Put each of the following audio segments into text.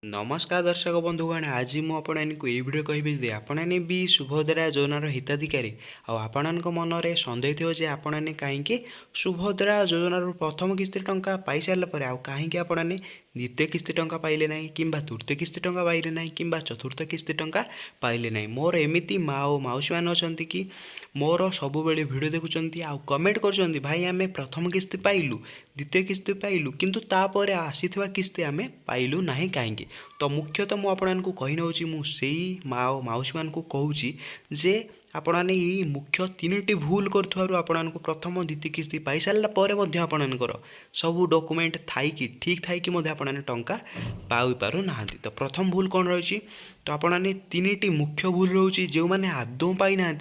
नमस्कार दर्शक बंधुगण आज मुझे ये भिडियो कहि जदि आपने भी सुभद्रा योजनार हिताधिकारी आपण मनरे सन्देह थी जे आपने कहीं सुभद्रा योजनार प्रथम किस्ती टंका पाई सारापर कहीं आपने द्वितीय किस्ती टंका पाइले ना कि तृतीय किस्ती टंका पाइले ना कि चतुर्थ किस्ती टंका पाइले ना मोर एमती माँ और मौसी मैंने अच्छा कि मोर सब भिडियो देखुं आउ कमेंट कर भाई आम प्रथम किस्ती पाइलु द्वितीय किस्ती पाइलु किंतु तापर आसीथिबा किस्ती आम पाइलु ना कहीं। तो मुख्यतः मुझे कही नौची मुझे माँ और मौसी मान कहूँ जे आपने यही मुख्य तीन टी भूल करूँ आपण को प्रथम द्वितीय किस्ती पाई सारापर आपणकर सब डॉक्यूमेंट थी ठीक थी आपने टंका पाई पार ना। तो प्रथम भूल कौन रही तो आपने तीन टी मुख्य भूल रोचे जो मैंने आदौ पाई ना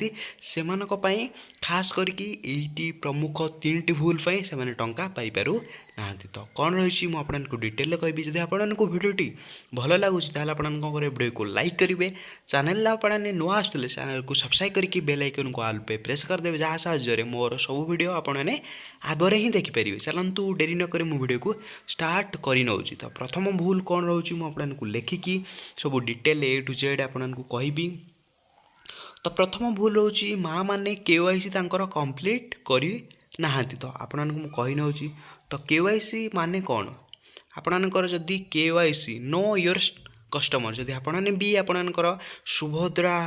से खास करके प्रमुख तीन टी भूल से टंका पाई पारू ना। तो कौन रही मुझे डिटेल कहि जब आपको भिडियोटी भल लगुच भिडियो को लाइक करेंगे चैनल आपने नुआ आसुले चैनल को सब्सक्राइब करके बेल आइकन को आल पे प्रेस करदेवे जहाँ साहाय्य मोर सब वीडियो आपने आगे ही देखिपारे। चलतु डेरी नक वीडियो को स्टार्ट कर नौची। तो प्रथम भूल कौन रोचे मुझे लेखिकी सब डिटेल ए टू जेड आपको कहबी। तो प्रथम भूल रोचे माँ मैंने KYC कंप्लीट करी ना। तो आपण को कही नौची तो KYC माने कौन आपणकर जदि KYC नो योर कस्टमर जदि आपने भी आपणकर सुभद्रा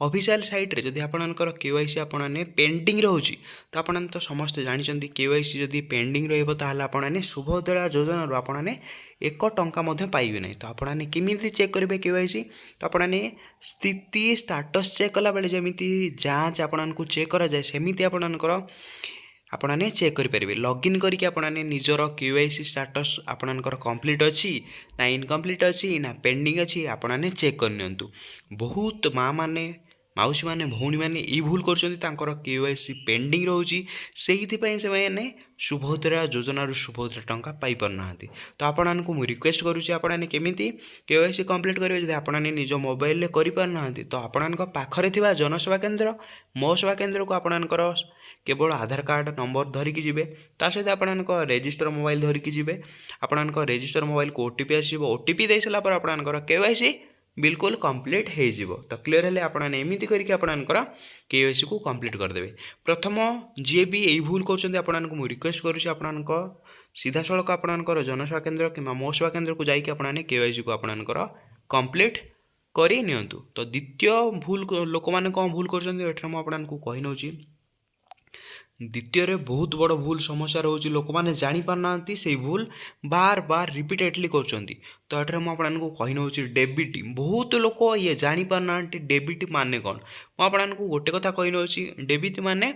ऑफिशियल साइट रे जदि आपणकर KYC आपने पेंडिंग रोची तो आपने तो समस्त जानते KYC जदि पेंडिंग रहा आपने सुभद्रा योजना आपने एक टंका पाइबे ना। तो आपने केमी चेक करेंगे KYC तो आपने स्थिति स्टाटस चेक कला बेले जमी जाँच आपण को चेक करा जाए सेमती आपणकर आपने चेक करेंगे लॉगिन करके आपने निजर KYC स्टाटस आपणकर कंप्लीट अच्छी ना इनकम्प्लीट अच्छी ना पेंडिंग अच्छी आपने चेक करनी। बहुत माँ मैंने मौसी मैंने भौणी मैंने ये भूल कर KYC पेंडिंग रोची से सुभद्रा योजनार सुभद्रा टंका पाई पारना। तो आपण को मुझे रिक्वेस्ट करुँचे आपने केमी KYC कंप्लीट करेंगे जब आपने निज मोबाइल करना तो आपण पाखरे थिबा जनसेवा केन्द्र मो सेवा केन्द्र को आपणकर केवल आधार कार्ड नंबर धरिकी जी सहित आपण रेजिस्टर मोबाइल धरिकी जी आपण रेजिस्टर मोबाइल को OTP आसो OTP दे सारापर आपणकर KYC बिल्कुल कंप्लीट हो। तो क्लीयर है आपने एमती करके आपणकर KYC को कंप्लीट करदेवे। प्रथम जी भी यही भूल कर मुझे रिक्वेस्ट करुँच आपण सीधा सड़क आपणकर जनसेवा केन्द्र कि मो सेवा केन्द्र को जाकि आपने KYC को आपणकर कंप्लीट करी नियंतु। तो द्वितीय भूल लोक मैंने कौन भूल कर कही नौची द्वितीय बहुत बड़ भूल समस्या रोचे लोक मैंने जापारना से भूल बार बार रिपीटेडली कर। तो ये मुझे कही नौची डेबिट बहुत लोक ये जापारना डेबिट माने कौन मुझे गोटे कथा कही नौची डेबिट माने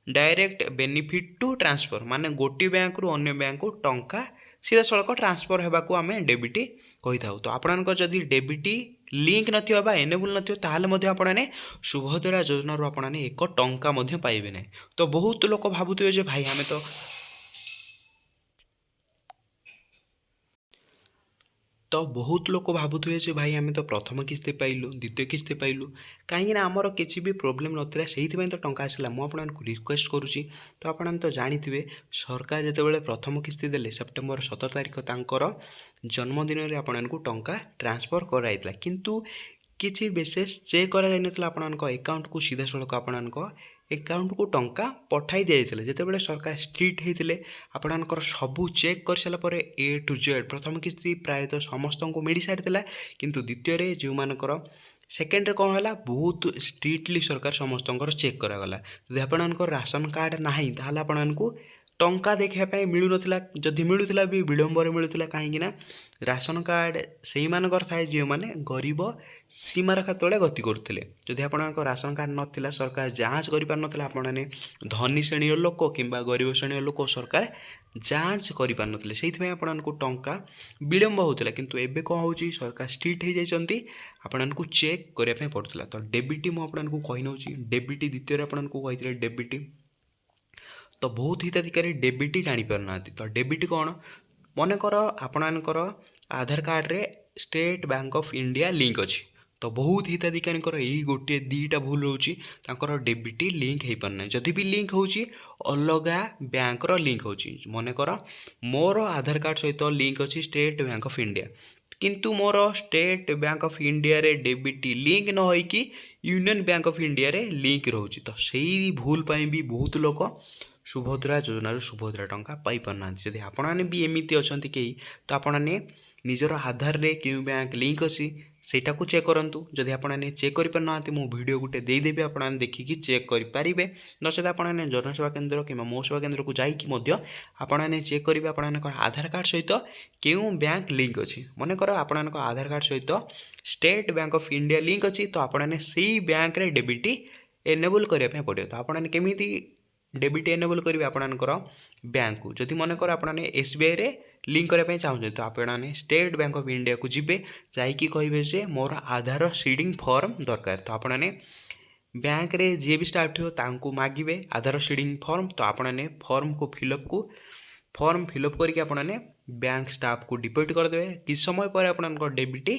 डायरेक्ट बेनिफिट टू ट्रांसफर माने गोटे बैंक रु अन्य बैंक को टंका सीधा सड़क ट्रांसफर होगा आम डेबिट कही था। तो आपणकर जदि डेबिट लिंक नथिबा एनेबल नथिबा आपने सुभद्रा योजना आपने एक टंका पाइबे ना। तो बहुत लोक भावुवे भाई आम तो बहुत लोक भावुवे भाई आम तो प्रथम किस्ती पाइलु द्वितीय किस्ती पाइलु कहीं आमर किसी भी प्रोब्लेम नाला से तो टंका आसला मुझे रिक्वेस्ट करुँची। तो आपने तो जानी सरकार जिते प्रथम किस्ती देले सेप्टेम्बर 17 तारिख तांकर जन्मदिन में आपन को टंका ट्रांसफर कराइला किंतु किसी विशेष चेक करा जाय नथला आपन अकाउंट को सीधा सड़क आपन अकाउंट को टंका पठाई दिया जिते सरकार स्ट्रिक्ट होते आपणकर सबू चेक कर सारापर A to Z प्रथम किस्ती प्रायतः समस्त को मिल सारी किंतु द्वितीय जो मानकर सेकेंड रे कौन है बहुत स्ट्रिक्टली सरकार समस्त चेक करागला। जब आपणकर राशन कार्ड ना ताल आपण को टंका देखापी मिलू ना जदि मिलूला भी विलंबर मिलूला कहीं राशन कार्ड से मानकर थाए जो मैंने गरीब सीमा रेखा तले गति करुले जदि आप राशन कार्ड नाला सरकार जाँच करना आपने धनी श्रेणी लोक कि गरीब श्रेणी लोक सरकार जाँच करपारे से आपन को टंका विलंब होता किंतु एबे कौन हो सरकार स्ट्रिक्ट हो जाती आपन को चेक करने पड़ता। तो डेबिट मुझे कही नौची डेबिट द्वितीय आपन को कही डेबिट तो बहुत हिताधिकारी डेबिट जापारना। तो डेबिट कौन मनकर आपणकर आधार कार्ड रे state bank of India link अच्छी तो बहुत हिताधिकारी यही गोटे दीटा भूल रोची डेबिट लिंक हो पारना जदि भी लिंक होची अलग बैंक लिंक होची मनकर मोर आधार कार्ड सहित लिंक अच्छी स्टेट बैंक ऑफ इंडिया किंतु more state bank of India रे डेबिट लिंक न होइकी यूनियन बैंक ऑफ इंडिया रे लिंक रोची तो सही भूल पाई भी बहुत लोग सुभद्रा योजन सुभद्रा टंका पाई पारना जदि आपने भी एमती अच्छा कहीं तो आपने निजर आधार रे क्यों बैंक लिंक अच्छी सेटा को चेक करूँ जदि आपने चेक कर पारना मो वीडियो गोटे देदेवि आपने देखिकी चेक करेंगे नचेत आपने जनसेवा केन्द्र कि मो सेवा केन्द्र को जाकि आपने चेक करेंगे आपंकर आधार कार्ड सहित क्यों बैंक लिंक अच्छी मनकर आपंकर आधार कार्ड सहित state bank of India link अच्छी तो आपने से बैंक रे डेबिट एनेबल करने पड़ो तो आपने केमी डेबिट एनेबल करेंगे आपंकर बैंक को जदि मनकर आपने एसबीआई रे लिंक करने चाहते तो आपने स्टेट बैंक ऑफ इंडिया को जीवे जाकि कहे से मोर आधार सीडिंग फॉर्म दरकार तो आपने बैंक रे जी भी स्टाफ हो मागिबे आधार सीडिंग फॉर्म तो आपने फॉर्म को फिलअप करके आपने बैंक स्टाफ को डिपोजिट करदे कि समय पर आपंकर डेबिट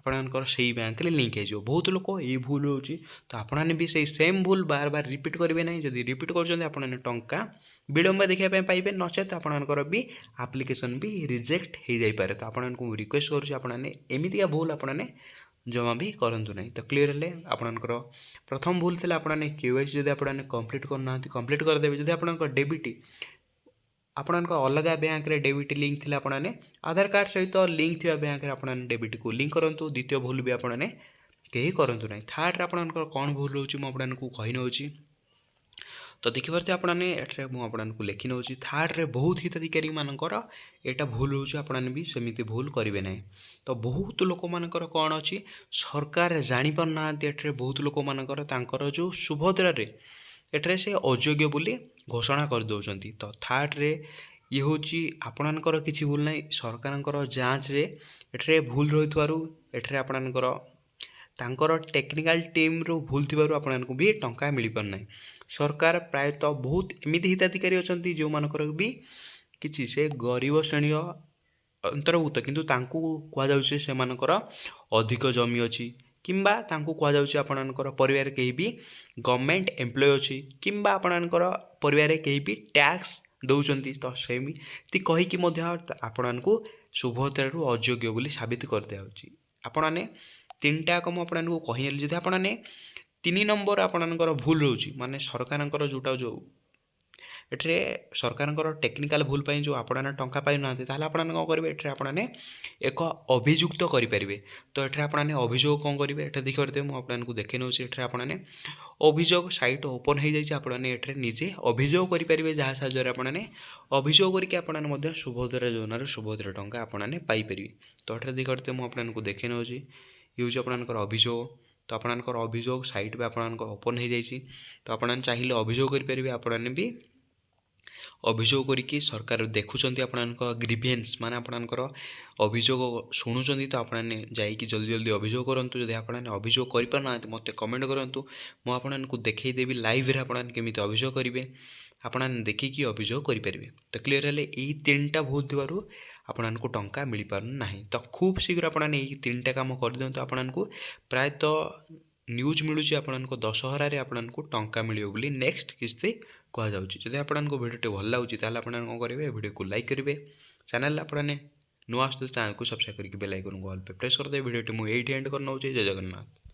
आपंकर से ही बैंक रे लिंक हो बहुत लोग ये भूल हो तो आपने भी से सेम भूल बार बार रिपीट करेंगे ना जब रिपीट कर टंका विलंब देखापी पाइबे नचेत आपंकर भी आप्लिकेसन भी रिजेक्ट हो जापे तो आपको रिक्वेस्ट करुँचे एमतीका भूल आपने जमा भी करूँ ना तो क्लीयर है आपंकर प्रथम भूल थे आपने केवाईसी जब आपने कंप्लीट करना कंप्लीट करदे जब आपंकर डेबिट आपंकर अलग बैंक रे डेबिट लिंक थी आपने आधार कार्ड सहित लिंक थी बैंक रे आपने डेबिट को लिंक करूँ द्वितीय भूल भी आपने कहीं करूँ ना थर्ड आपंकर कौन भूल रोचे मुझे कही नौची तो देखिए आपने मुझे लिखि नौ थर्ड रे बहुत हिताधिकारी मानकर यहाँ भूल रोचे आपने भी सेमती भूल करेंगे ना तो बहुत लोक मानकर कौन अच्छी सरकार जापारना एटे बहुत लोक मानकर जो सुभद्रा रे एटे से अयोग्य बोली घोषणा कर दौरान तो थर्ड रे ये हूँ आपणकर किसी भूल ना सरकार जाँच रे एटे भूल रही एटे आपणकर तांकर टेक्निकल टीम रो भूल थी आपको भी टंका मिल पारना सरकार प्रायतः बहुत एमती हिताधिकारी अच्छा जो मानकर भी किसी से गरीब श्रेणी अंतर्भुक्त किंतु कहुचे से अधिक जमी अच्छी किंबा कहुचे आपणकर परिवार कहीं भी गवर्नमेंट एम्प्लॉय अच्छी किंबा आपणकर परिवार कहीं भी टैक्स दौरान तो सेमती कहीकि आपको सुभद्रा अयोग्य बोली साबित कर दिया आपने तीन टाक मुझे कही जब आपने 3 नंबर आपणकर भूल रोचे माने सरकार जोटा जो एटे सरकार टेक्निकल भूल पाई जो आपने टंका पाई ना आपने कौन करेंगे ये आपने एक अभियुक्त करेंगे तो ये आपने अभियोग कौन करेंगे ये देखिए मुझे देखे नौ ये आपने अभियोग साइट ओपन हो जाए आपने ये निजे अभियोग करेंगे जहाँ साहाଯ୍य आपने अभियोग करके आपने सुभद्रा योजन सुभद्रा टंका आपने पाइपर तो ये देखिए मुझे देखे नौ ये हूँ आपंकर अभियोग तो आपंकर अभियोग साइट भी आपंकर ओपन हो जाए तो आपने चाहिए अभियोग करेंगे आपने भी अभियोग करके सरकार देखुं आपण ग्रीभेन्स माने आपणकर अभियोग शुणुं तो आपने जाकि जल्दी जल्दी अभियोग करूँ जब आपने अभियोग करना मत कमेंट करूँ मुझे देखईदेवी लाइव आपने केमी अभियोग करेंगे आपने देखिकी अभियोग करेंगे तो क्लीयर है यही 3टा भूल थी आपको टंका मिल पारना तो खूब शीघ्र आपने यही 3टा काम कर दिखाँ आपको प्रायतः न्यूज मिलूँ आपको दशहरारे आपको टंका मिले बोली नेक्स्ट किस्ती कहुच्छी जब आपको भिडियो भल लगे तो आपने कौन करेंगे भिडियो को लाइक करेंगे चैनल आपने नुआ चैनल को सब्सक्राइब करके बेल आइकन को ऑल पे प्रेस कर दे भिडियो मुझे एंड करना जय जगन्नाथ।